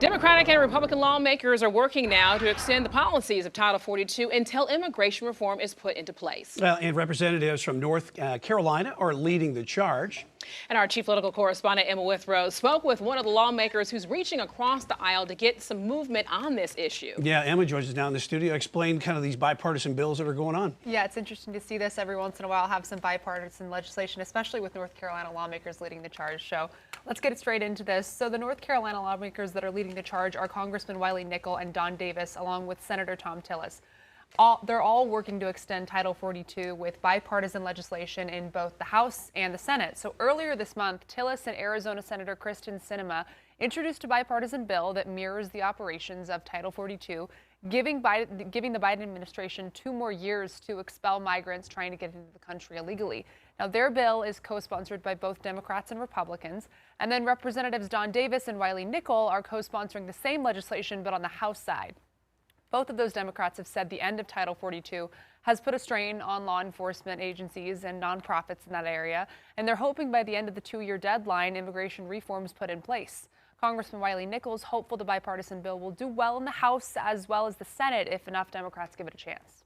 Democratic and Republican lawmakers are working now to extend the policies of Title 42 until immigration reform is put into place. Well, and representatives from North Carolina are leading the charge. And our chief political correspondent, Emma Withrow, spoke with one of the lawmakers who's reaching across the aisle to get some movement on this issue. Yeah, Emma joins us now in the studio. Explain kind of these bipartisan bills that are going on. Yeah, it's interesting to see this every once in a while, have some bipartisan legislation, especially with North Carolina lawmakers leading the charge. So let's get straight into this. So the North Carolina lawmakers that are leading the charge are Congressmen Wiley Nickel and Don Davis, along with Senator Thom Tillis. They're all working to extend Title 42 with bipartisan legislation in both the House and the Senate. So earlier this month, Tillis and Arizona Senator Kyrsten Sinema introduced a bipartisan bill that mirrors the operations of Title 42, giving the Biden administration 2 more years to expel migrants trying to get into the country illegally. Now, their bill is co-sponsored by both Democrats and Republicans. And then Representatives Don Davis and Wiley Nickel are co-sponsoring the same legislation, but on the House side. Both of those Democrats have said the end of Title 42 has put a strain on law enforcement agencies and nonprofits in that area, and they're hoping by the end of the 2-year deadline, immigration reforms put in place. Congressman Wiley Nickel is hopeful the bipartisan bill will do well in the House as well as the Senate if enough Democrats give it a chance.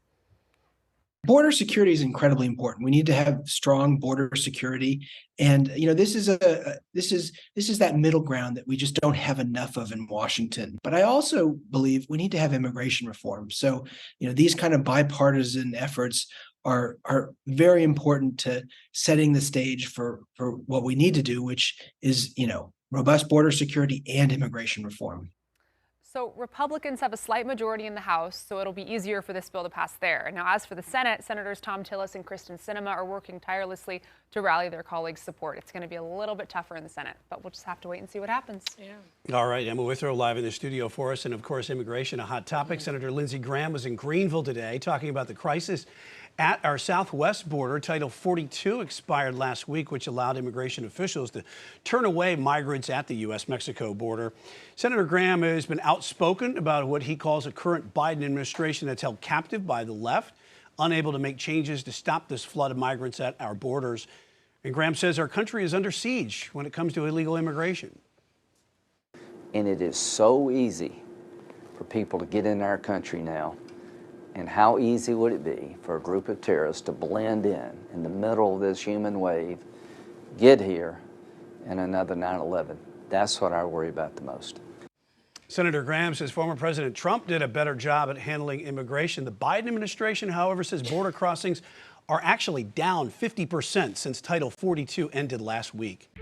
Border security is incredibly important. We need to have strong border security, and this is that middle ground that we just don't have enough of in Washington. But I also believe we need to have immigration reform. So these kind of bipartisan efforts are very important to setting the stage for what we need to do, which is robust border security and immigration reform. So Republicans have a slight majority in the House, so it'll be easier for this bill to pass there. Now, as for the Senate, Senators Thom Tillis and Kyrsten Sinema are working tirelessly to rally their colleagues' support. It's going to be a little bit tougher in the Senate, but we'll just have to wait and see what happens. Yeah. All right, Emma Withrow live in the studio for us. And of course, immigration, a hot topic. Senator Lindsey Graham was in Greenville today talking about the crisis at our southwest border. Title 42 expired last week, which allowed immigration officials to turn away migrants at the U.S.-Mexico border. Senator Graham has been outspoken about what he calls a current Biden administration that's held captive by the left, unable to make changes to stop this flood of migrants at our borders. And Graham says our country is under siege when it comes to illegal immigration. And it is so easy for people to get in our country now. And how easy would it be for a group of terrorists to blend in the middle of this human wave, get here, and another 9/11? That's what I worry about the most. Senator Graham says former President Trump did a better job at handling immigration. The Biden administration, however, says border crossings are actually down 50% since Title 42 ended last week.